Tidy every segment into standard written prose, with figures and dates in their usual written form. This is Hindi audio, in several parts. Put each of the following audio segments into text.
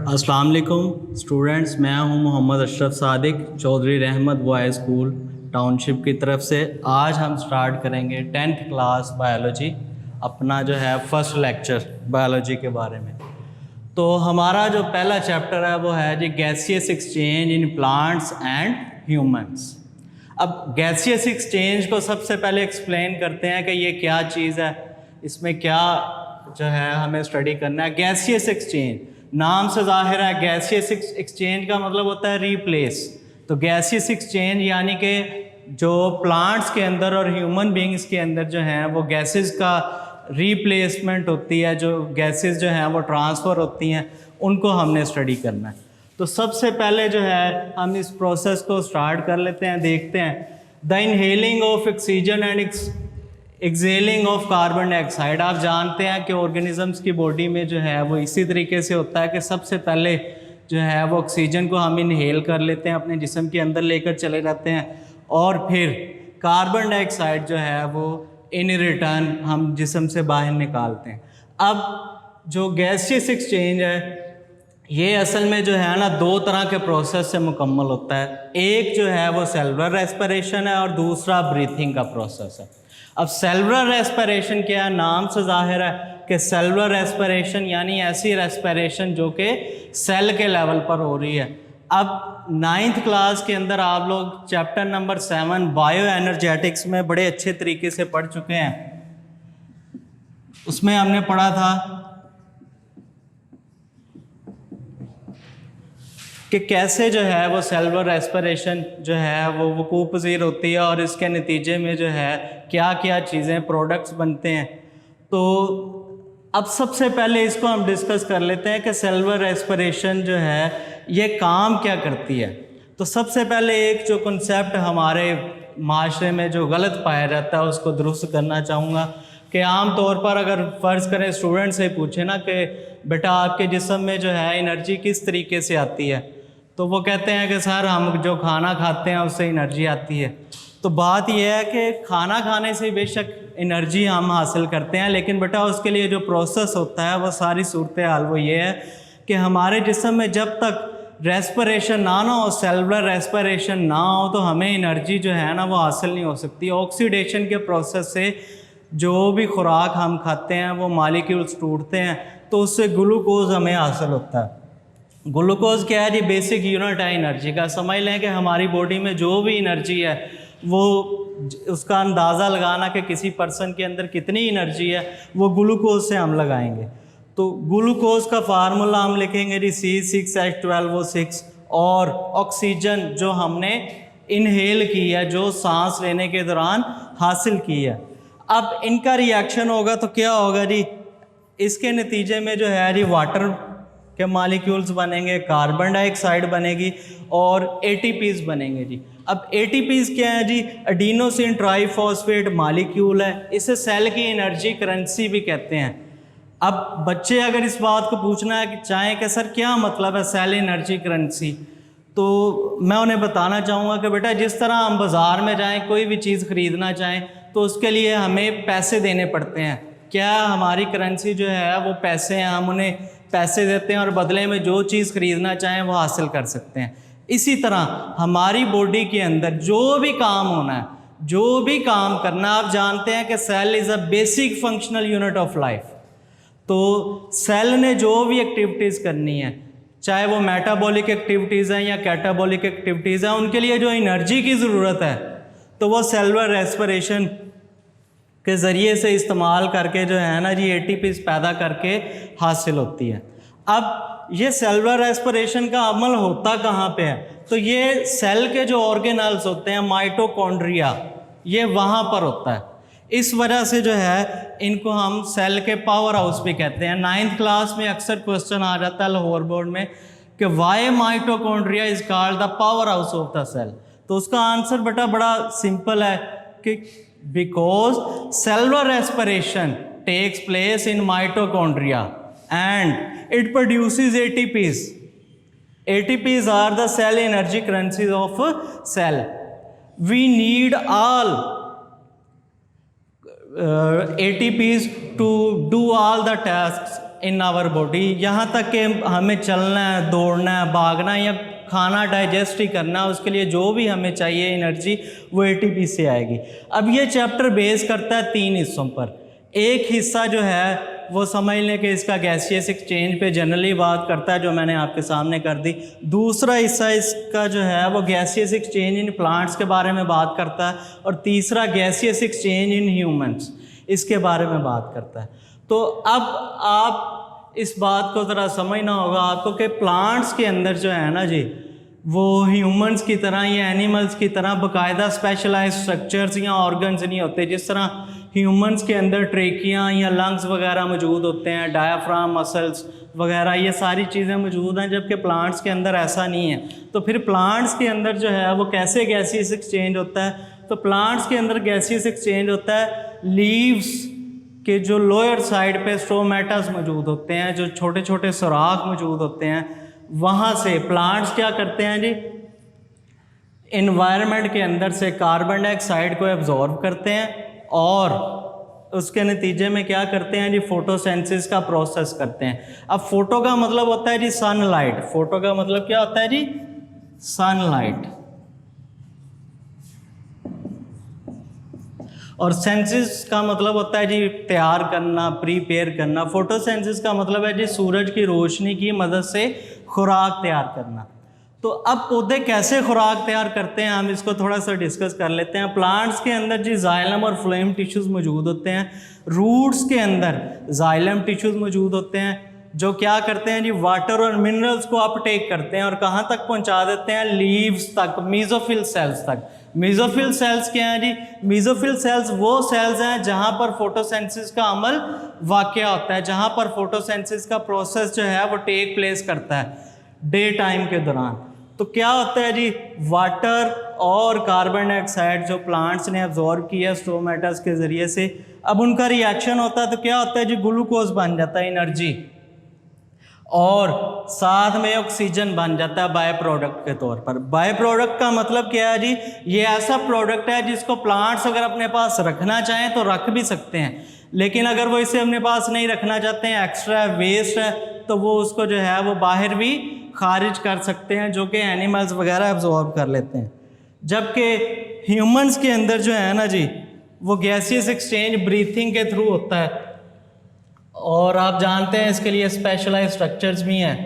अस्सलाम वालेकुम स्टूडेंट्स, मैं हूं मोहम्मद अशरफ सादिक चौधरी रहमत बॉय स्कूल टाउनशिप की तरफ से। आज हम स्टार्ट करेंगे 10th क्लास बायोलॉजी, अपना जो है फर्स्ट लेक्चर बायोलॉजी के बारे में। तो हमारा जो पहला चैप्टर है वो है जी gaseous exchange in plants and humans. अब गैसियस एक्सचेंज को सबसे पहले एक्सप्लेन करते हैं कि ये क्या चीज़ है, इसमें क्या जो है हमें स्टडी करना है। गैसियस एक्सचेंज नाम से जाहिर है, गैसियस एक्सचेंज का मतलब होता है रिप्लेस। तो गैसियस एक्सचेंज यानी कि जो प्लांट्स के अंदर और ह्यूमन बींग्स के अंदर जो हैं वो गैसेस का रिप्लेसमेंट होती है, जो गैसेस जो हैं वो ट्रांसफ़र होती हैं, उनको हमने स्टडी करना है। तो सबसे पहले जो है हम इस प्रोसेस को स्टार्ट कर लेते हैं, देखते हैं। The inhaling of oxygen and excelling of carbon dioxide. आप जानते हैं कि ऑर्गेनिजम्स की बॉडी में जो है वो इसी तरीके से होता है कि सबसे पहले जो है वो ऑक्सीजन को हम इनहेल कर लेते हैं, अपने जिस्म के अंदर लेकर चले जाते हैं, और फिर कार्बन डाइऑक्साइड जो है वो इन रिटर्न हम जिस्म से बाहर निकालते हैं। अब जो गैसियस एक्सचेंज है ये असल में जो है ना दो तरह के प्रोसेस से मुकम्मल होता है। एक जो है वो सेलुलर रेस्पिरेशन है और दूसरा ब्रीथिंग का प्रोसेस है। अब सेलुलर रेस्पिरेशन क्या है, नाम से जाहिर है कि सेलुलर रेस्पिरेशन यानी ऐसी रेस्पिरेशन जो कि सेल के लेवल पर हो रही है। अब 9th क्लास के अंदर आप लोग चैप्टर नंबर 7 बायो एनर्जेटिक्स में बड़े अच्छे तरीके से पढ़ चुके हैं। उसमें हमने पढ़ा था कि कैसे जो है वो सेलुलर रेस्पिरेशन जो है वो वकूफ़ पज़ीर होती है और इसके नतीजे में जो है क्या क्या चीज़ें प्रोडक्ट्स बनते हैं। तो अब सबसे पहले इसको हम डिस्कस कर लेते हैं कि सेलुलर रेस्पिरेशन जो है ये काम क्या करती है। तो सबसे पहले एक जो कॉन्सेप्ट हमारे माशरे में जो गलत पाया जाता है उसको दुरुस्त करना चाहूँगा कि आम तौर पर अगर फ़र्ज़ करें स्टूडेंट से पूछे ना कि बेटा आपके जिस्म में जो है एनर्जी किस तरीके से आती है, तो वो कहते हैं कि सर हम जो खाना खाते हैं उससे एनर्जी आती है। तो बात यह है कि खाना खाने से बेशक एनर्जी हम हासिल करते हैं, लेकिन बेटा उसके लिए जो प्रोसेस होता है वो सारी सूरत हाल वो ये है कि हमारे जिस्म में जब तक रेस्पिरेशन ना हो, सेलुलर रेस्पिरेशन ना हो, तो हमें एनर्जी जो है ना वो हासिल नहीं हो सकती। ऑक्सीडेशन के प्रोसेस से जो भी खुराक हम खाते हैं वो मालिक्यूल्स टूटते हैं, तो उससे ग्लूकोज हमें हासिल होता है। ग्लूकोज क्या है जी, बेसिक यूनिट है एनर्जी का। समझ लें कि हमारी बॉडी में जो भी एनर्जी है वो उसका अंदाज़ा लगाना कि किसी पर्सन के अंदर कितनी एनर्जी है वो ग्लूकोज से हम लगाएंगे। तो ग्लूकोज का फार्मूला हम लिखेंगे जी C6H12O6, और ऑक्सीजन जो हमने इनहेल की है, जो सांस लेने के दौरान हासिल की है। अब इनका रिएक्शन होगा तो क्या होगा जी, इसके नतीजे में जो है जी वाटर के मालिक्यूल्स बनेंगे, कार्बन डाइऑक्साइड बनेगी और ATPs बनेंगे जी। अब ATPs क्या है जी, एडिनोसिन ट्राइफॉस्फेट मालिक्यूल है। इसे सेल की एनर्जी करेंसी भी कहते हैं। अब बच्चे अगर इस बात को पूछना है कि चाहें कि सर क्या मतलब है सेल एनर्जी करेंसी, तो मैं उन्हें बताना चाहूँगा कि बेटा जिस तरह हम बाज़ार में जाएं, कोई भी चीज़ ख़रीदना चाहें तो उसके लिए हमें पैसे देने पड़ते हैं। क्या हमारी करेंसी जो है वो पैसे हैं, हम उन्हें पैसे देते हैं और बदले में जो चीज़ ख़रीदना चाहें वो हासिल कर सकते हैं। इसी तरह हमारी बॉडी के अंदर जो भी काम होना है, जो भी काम करना, आप जानते हैं कि cell is a basic functional unit of life. तो सेल ने जो भी एक्टिविटीज़ करनी है, चाहे वो मेटाबॉलिक एक्टिविटीज़ हैं या कैटाबॉलिक एक्टिविटीज़ हैं, उनके लिए जो एनर्जी की ज़रूरत है तो वो सेलुलर रेस्पिरेशन के ज़रिए से इस्तेमाल करके जो है ना जी ATPs पैदा करके हासिल होती है। अब ये सेलुलर रेस्पिरेशन का अमल होता कहाँ पे है, तो ये सेल के जो ऑर्गेनल्स होते हैं, माइटोकॉन्ड्रिया, ये वहाँ पर होता है। इस वजह से जो है इनको हम सेल के पावर हाउस भी कहते हैं। 9th क्लास में अक्सर क्वेश्चन आ जाता है लाहौर बोर्ड में कि why mitochondria is called the power house of the cell. तो उसका आंसर बेटा बड़ा सिंपल है कि because cellular respiration takes place in mitochondria and it produces ATPs. ATPs are the cell energy currencies of cell. We need all ATPs to do all the tasks in our body, यहाँ तक कि हमें चलना है, दौड़ना है, भागना है या खाना डाइजेस्ट ही करना है, उसके लिए जो भी हमें चाहिए एनर्जी वो एटीपी से आएगी। अब ये चैप्टर बेस करता है 3 हिस्सों पर। एक हिस्सा जो है वो समझ लें कि इसका गैसियस एक्सचेंज पे जनरली बात करता है, जो मैंने आपके सामने कर दी। दूसरा हिस्सा इसका जो है वो गैसियस एक्सचेंज इन प्लांट्स के बारे में बात करता है, और तीसरा गैसियस एक्सचेंज इन ह्यूमंस, इसके बारे में बात करता है। तो अब आप इस बात को ज़रा समझना होगा आपको कि प्लांट्स के अंदर जो है ना जी, वो ह्यूमंस की तरह या एनिमल्स की तरह बाकायदा स्पेशलाइज्ड स्ट्रक्चर्स या ऑर्गन्स नहीं होते। जिस तरह ह्यूमंस के अंदर ट्रेकियाँ या लंग्स वगैरह मौजूद होते हैं, डायाफ्राम मसल्स वगैरह, ये सारी चीज़ें मौजूद हैं, जबकि प्लांट्स के अंदर ऐसा नहीं है। तो फिर प्लांट्स के अंदर जो है वो कैसे गैसियस एक्सचेंज होता है? तो प्लांट्स के अंदर गैसियस एक्सचेंज होता है लीव्स के जो लोअर साइड पे स्टोमेटास मौजूद होते हैं, जो छोटे छोटे सुराख मौजूद होते हैं, वहाँ से प्लांट्स क्या करते हैं जी, इन्वायरमेंट के अंदर से कार्बन डाइऑक्साइड को एब्जॉर्ब करते हैं और उसके नतीजे में क्या करते हैं जी, फोटोसेंसिस का प्रोसेस करते हैं। अब फोटो का मतलब होता है जी सनलाइट। फोटो का मतलब क्या होता है जी, सनलाइट। और सेंसिस का मतलब होता है जी तैयार करना, प्रीपेयर करना। फोटोसेंसिस का मतलब है जी सूरज की रोशनी की मदद से खुराक तैयार करना। तो अब पौधे कैसे खुराक तैयार करते हैं, हम इसको थोड़ा सा डिस्कस कर लेते हैं। प्लांट्स के अंदर जी जाइलम और फ्लोएम टिश्यूज़ मौजूद होते हैं। रूट्स के अंदर जाइलम टिश्यूज़ मौजूद होते हैं, जो क्या करते हैं जी, वाटर और मिनरल्स को अपटेक करते हैं और कहाँ तक पहुँचा देते हैं, लीव्स तक, मीजोफिल सेल्स तक। मीजोफिल सेल्स क्या हैं जी, मीजोफिल सेल्स वो सेल्स हैं जहाँ पर फोटोसेंसिस का अमल वाक़या होता है, जहाँ पर फोटोसेंसिस का प्रोसेस जो है वो टेक प्लेस करता है डे टाइम के दौरान। तो क्या होता है जी, वाटर और कार्बन डाइऑक्साइड जो प्लांट्स ने एब्जॉर्ब किया स्टोमेटास के ज़रिए से, अब उनका रिएक्शन होता है तो क्या होता है जी, ग्लूकोज बन जाता है एनर्जी, और साथ में ऑक्सीजन बन जाता है बाय प्रोडक्ट के तौर पर। बाय प्रोडक्ट का मतलब क्या है जी, ये ऐसा प्रोडक्ट है जिसको प्लांट्स अगर अपने पास रखना चाहें तो रख भी सकते हैं, लेकिन अगर वो इसे अपने पास नहीं रखना चाहते हैं, एक्स्ट्रा वेस्ट है, तो वो उसको जो है वो बाहर भी खारिज कर सकते हैं, जो कि एनिमल्स वगैरह एब्जॉर्ब कर लेते हैं। जबकि ह्यूमंस के अंदर जो है ना जी, वो गैसियस एक्सचेंज ब्रीथिंग के थ्रू होता है, और आप जानते हैं इसके लिए स्पेशलाइज्ड स्ट्रक्चर्स भी हैं,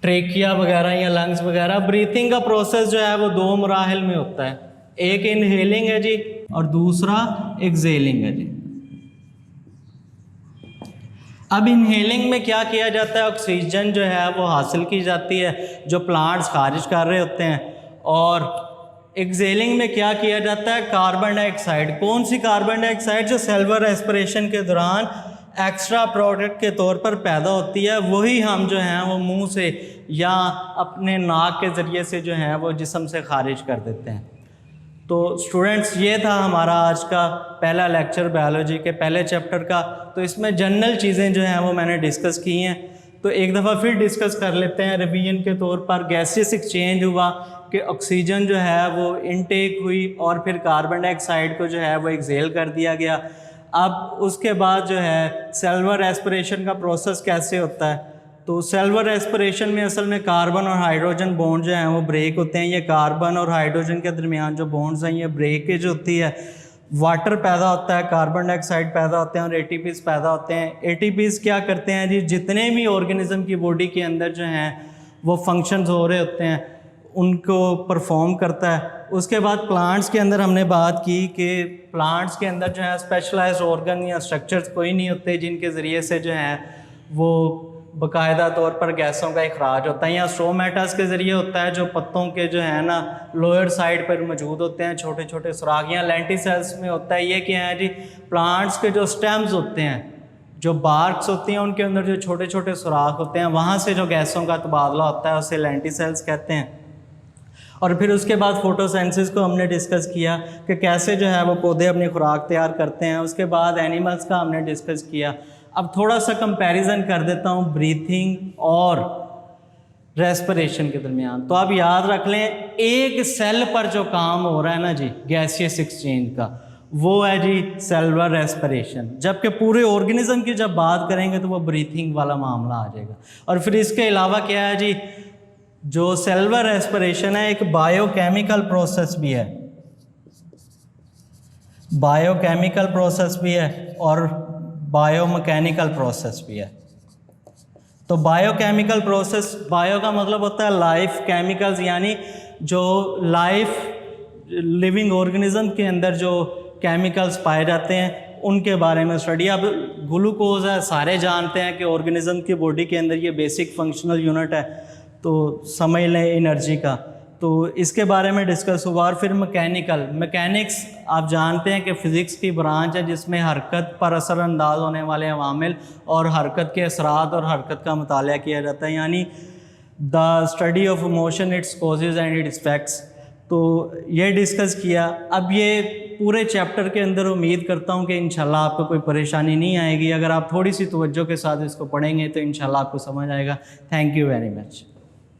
ट्रेकिया वगैरह या लंग्स वगैरह। ब्रीथिंग का प्रोसेस जो है वो 2 मराहिल में होता है, एक इनहेलिंग है जी और दूसरा एक्सेलिंग है जी। अब इनहेलिंग में क्या किया जाता है, ऑक्सीजन जो है वो हासिल की जाती है जो प्लांट्स खारिज कर रहे होते हैं, और एक्सेलिंग में क्या किया जाता है, कार्बन डाइऑक्साइड। कौन सी कार्बन डाइऑक्साइड, जो सेल्युलर रेस्पिरेशन के दौरान एक्स्ट्रा प्रोडक्ट के तौर पर पैदा होती है, वही हम जो हैं वो मुंह से या अपने नाक के ज़रिए से जो हैं वो जिस्म से खारिज कर देते हैं। तो स्टूडेंट्स, ये था हमारा आज का पहला लेक्चर बायोलॉजी के पहले चैप्टर का। तो इसमें जनरल चीज़ें जो हैं वो मैंने डिस्कस की हैं, तो एक दफ़ा फिर डिस्कस कर लेते हैं रिवीजन के तौर पर। गैसियस एक्सचेंज हुआ कि ऑक्सीजन जो है वो इनटेक हुई और फिर कार्बन डाइऑक्साइड को जो है वो एक्सेल कर दिया गया। अब उसके बाद जो है सेल्युलर रेस्पिरेशन का प्रोसेस कैसे होता है, तो सेल्युलर रेस्पिरेशन में असल में कार्बन और हाइड्रोजन बॉन्ड जो हैं वो ब्रेक होते हैं। ये कार्बन और हाइड्रोजन के दरमियान जो बॉन्ड्स हैं ये ब्रेकेज होती है, वाटर पैदा होता है, कार्बन डाइऑक्साइड पैदा होते हैं और एटीपीज़ पैदा होते हैं। एटीपीज़ क्या करते हैं जी, जितने भी ऑर्गेनिज्म की बॉडी के अंदर जो हैं वो फंक्शंस हो रहे होते हैं उनको परफॉर्म करता है। उसके बाद प्लांट्स के अंदर हमने बात की कि प्लांट्स के अंदर जो है स्पेशलाइज्ड ऑर्गन या स्ट्रक्चर्स कोई नहीं होते जिनके ज़रिए से जो है वो बाकायदा तौर पर गैसों का इखराज होता है, या स्टोमेटास के ज़रिए होता है जो पत्तों के जो है ना लोअर साइड पर मौजूद होते हैं छोटे छोटे सुराख, या लेंटिसेल्स में होता है। ये क्या है जी, प्लांट्स के जो स्टेम्स होते हैं, जो बार्क्स होती हैं, उनके अंदर जो छोटे छोटे सुराख होते हैं, वहाँ से जो गैसों का तबादला होता है उसे लेंटिसेल्स कहते हैं। और फिर उसके बाद फोटोसेंसिस को हमने डिस्कस किया कि कैसे जो है वो पौधे अपनी खुराक तैयार करते हैं। उसके बाद एनिमल्स का हमने डिस्कस किया। अब थोड़ा सा कंपैरिजन कर देता हूँ ब्रीथिंग और रेस्पिरेशन के दरमियान। तो आप याद रख लें, एक सेल पर जो काम हो रहा है ना जी गैसियस एक्सचेंज का, वो है जी सेल्युलर रेस्पिरेशन। जबकि पूरे ऑर्गेनिज्म की जब बात करेंगे तो वो ब्रीथिंग वाला मामला आ जाएगा। और फिर इसके अलावा क्या है जी, जो सेल्युलर रेस्पिरेशन है एक बायोकेमिकल प्रोसेस भी है, बायोकेमिकल प्रोसेस भी है और बायोमैकेनिकल प्रोसेस भी है। तो बायोकेमिकल प्रोसेस, बायो का मतलब होता है लाइफ, केमिकल्स यानी जो लाइफ लिविंग ऑर्गेनिज्म के अंदर जो केमिकल्स पाए जाते हैं उनके बारे में स्टडी। अब ग्लूकोज है, सारे जानते हैं कि ऑर्गेनिज्म की बॉडी के अंदर ये बेसिक फंक्शनल यूनिट है, तो समझ लें एनर्जी का। तो इसके बारे में डिस्कस हुआ। और फिर मैकेनिक्स आप जानते हैं कि फ़िज़िक्स की ब्रांच है जिसमें हरकत पर असरअंदाज होने वाले अवामिल और हरकत के असरात और हरकत का मुताला किया जाता है, यानी the study of motion, it's causes and it's effects. तो ये डिस्कस किया। अब ये पूरे चैप्टर के अंदर उम्मीद करता हूँ कि इंशाल्लाह आपको कोई परेशानी नहीं आएगी। अगर आप थोड़ी सी तवज्जो के साथ इसको पढ़ेंगे तो इंशाल्लाह आपको समझ आएगा। Thank you very much.